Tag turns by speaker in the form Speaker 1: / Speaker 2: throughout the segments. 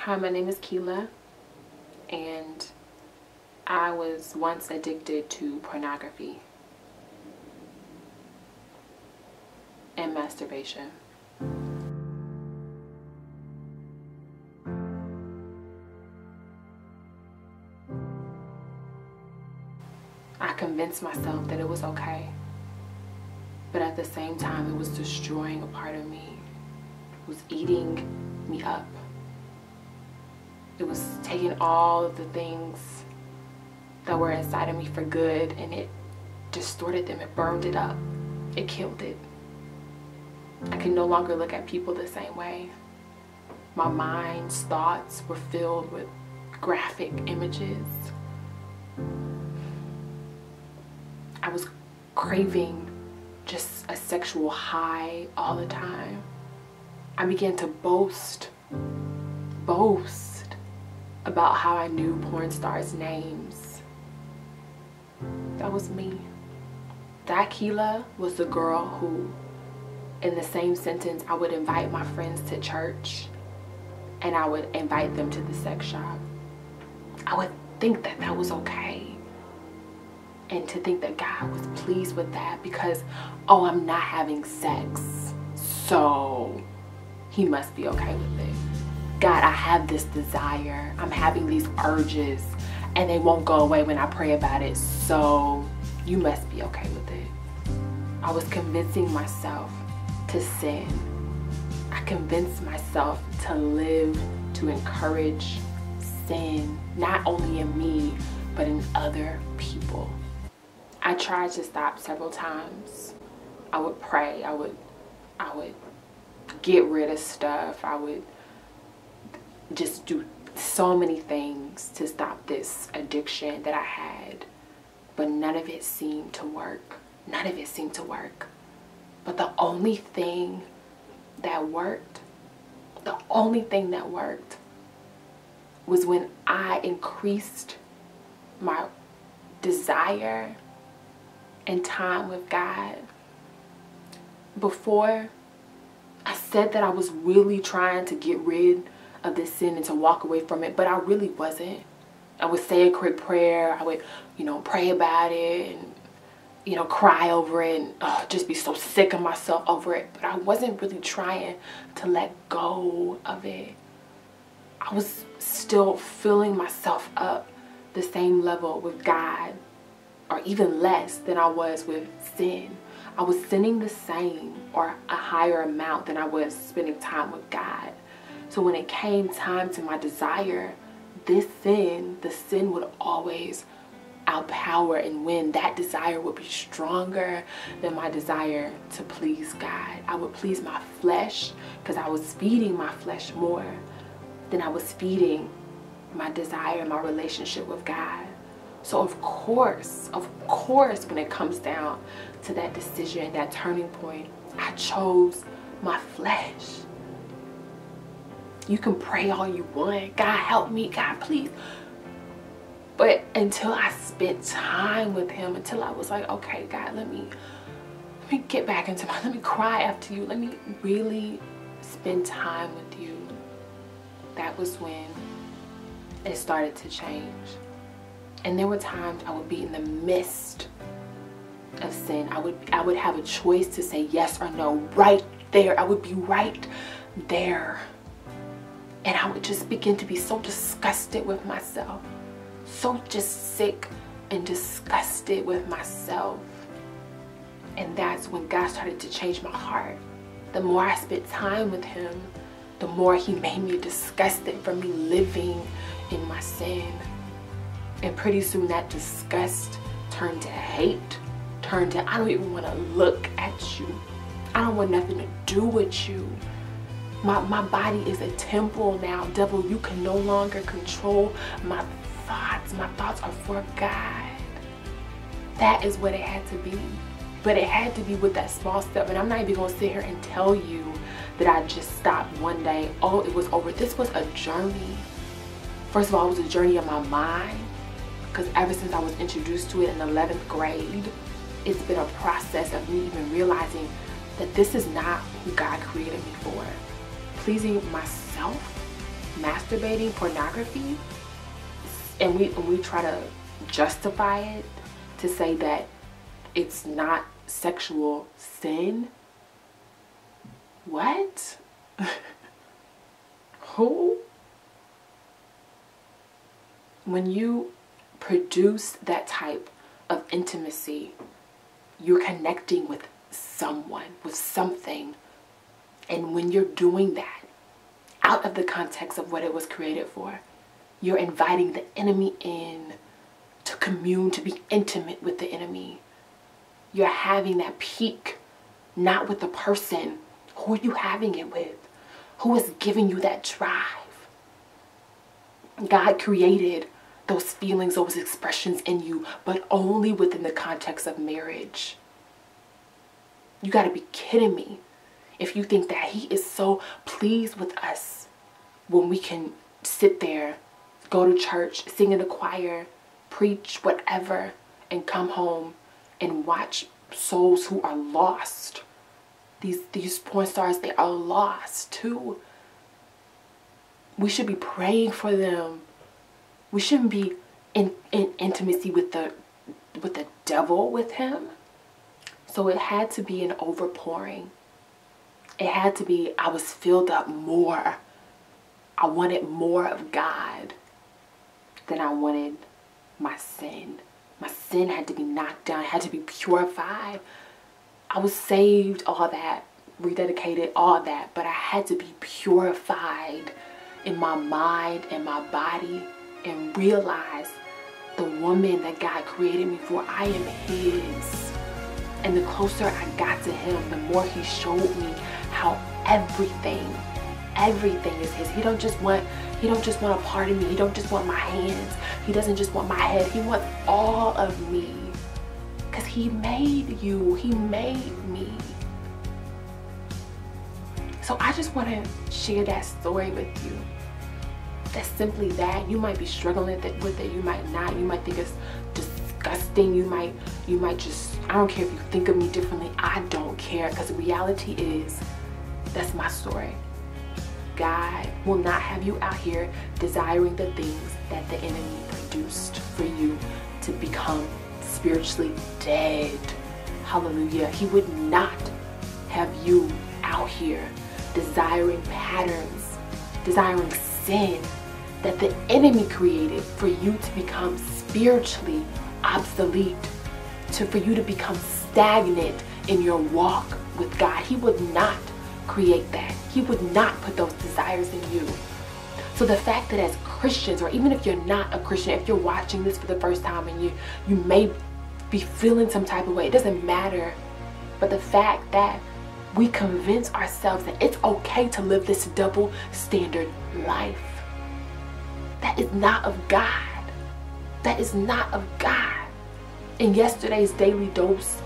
Speaker 1: Hi, my name is Keela, and I was once addicted to pornography and masturbation. I convinced myself that it was okay, but at the same time it was destroying a part of me. It was eating me up. It was taking all of the things that were inside of me for good, and it distorted them. It burned it up. It killed it. I could no longer look at people the same way. My mind's thoughts were filled with graphic images. I was craving just a sexual high all the time. I began to boast about how I knew porn stars' names. That was me. That Keela was the girl who, in the same sentence, I would invite my friends to church and I would invite them to the sex shop. I would think that that was okay. And to think that God was pleased with that because, oh, I'm not having sex, so he must be okay with it. God, I have this desire. I'm having these urges and they won't go away when I pray about it, so you must be okay with it. I was convincing myself to sin. I convinced myself to live to encourage sin, not only in me, but in other people. I tried to stop several times. I would pray. I would get rid of stuff. I would just do so many things to stop this addiction that I had, but none of it seemed to work. None of it seemed to work. But the only thing that worked, was when I increased my desire and time with God. Before, I said that I was really trying to get rid of this sin and to walk away from it, but I really wasn't. I would say a quick prayer. I would, pray about it and, cry over it and just be so sick of myself over it. But I wasn't really trying to let go of it. I was still filling myself up the same level with God, or even less than I was with sin. I was sinning the same or a higher amount than I was spending time with God. So when it came time to my desire, the sin would always outpower and win. That desire would be stronger than my desire to please God. I would please my flesh because I was feeding my flesh more than I was feeding my desire, my relationship with God. So of course, when it comes down to that decision, that turning point, I chose my flesh. You can pray all you want. God help me, God please. But until I spent time with him, until I was like, okay, God, let me get back into let me cry after you. Let me really spend time with you. That was when it started to change. And there were times I would be in the midst of sin. I would have a choice to say yes or no right there. I would be right there. And I would just begin to be so disgusted with myself. So just sick and disgusted with myself. And that's when God started to change my heart. The more I spent time with him, the more he made me disgusted for me living in my sin. And pretty soon that disgust turned to hate, turned to I don't even want to look at you. I don't want nothing to do with you. My body is a temple now. Devil, you can no longer control my thoughts. My thoughts are for God. That is what it had to be. But it had to be with that small step. And I'm not even going to sit here and tell you that I just stopped one day. Oh, it was over. This was a journey. First of all, it was a journey of my mind. Because ever since I was introduced to it in 11th grade, it's been a process of me even realizing that this is not who God created me for. Pleasing myself masturbating, pornography, and we try to justify it to say that it's not sexual sin. What? Who? When you produce that type of intimacy, you're connecting with someone, with something. And when you're doing that out of the context of what it was created for, you're inviting the enemy in to commune, to be intimate with the enemy. You're having that peak, not with the person. Who are you having it with? Who is giving you that drive? God created those feelings, those expressions in you, but only within the context of marriage. You got to be kidding me if you think that he is so pleased with us when we can sit there, go to church, sing in the choir, preach, whatever, and come home and watch souls who are lost. These porn stars, they are lost too. We should be praying for them. We shouldn't be in intimacy with the devil, with him. So it had to be an overpouring. It had to be, I was filled up more. I wanted more of God than I wanted my sin. My sin had to be knocked down. It had to be purified. I was saved, all that, rededicated, all that, but I had to be purified in my mind and my body and realize the woman that God created me for, I am his. And the closer I got to him, the more he showed me how everything is his. He don't just want a part of me. He don't just want my hands. He doesn't just want my head. He wants all of me. Because he made you. He made me. So I just want to share that story with you. That's simply that. You might be struggling with it. You might not. You might think it's disgusting. You might just, I don't care if you think of me differently. I don't care, because the reality is, that's my story. God will not have you out here desiring the things that the enemy produced for you to become spiritually dead. Hallelujah. He would not have you out here desiring patterns, desiring sin that the enemy created for you to become spiritually obsolete, for you to become stagnant in your walk with God. He would not create that. He would not put those desires in you. So the fact that as Christians, or even if you're not a Christian, if you're watching this for the first time and you may be feeling some type of way, it doesn't matter. But the fact that we convince ourselves that it's okay to live this double standard life, that is not of God. That is not of God. In yesterday's Daily Dose,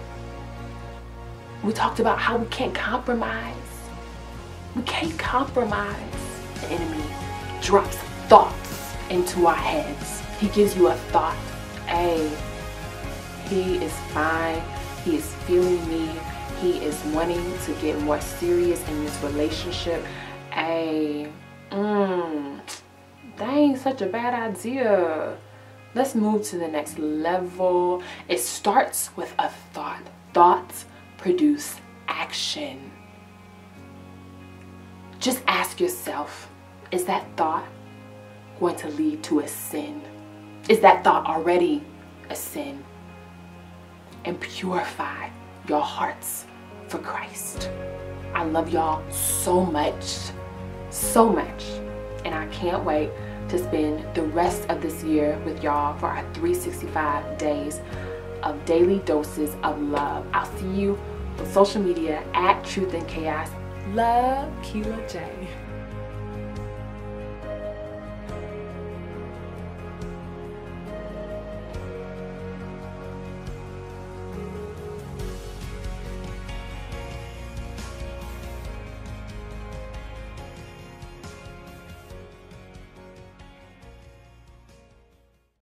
Speaker 1: we talked about how we can't compromise. We can't compromise. The enemy drops thoughts into our heads. He gives you a thought. Hey, he is fine. He is feeling me. He is wanting to get more serious in this relationship. Hey, that ain't such a bad idea. Let's move to the next level. It starts with a thought. Thoughts produce action. Just ask yourself, is that thought going to lead to a sin? Is that thought already a sin? And purify your hearts for Christ. I love y'all so much, and I can't wait to spend the rest of this year with y'all for our 365 days of daily doses of love. I'll see you on social media at Truth and Chaos. Love, Keela J.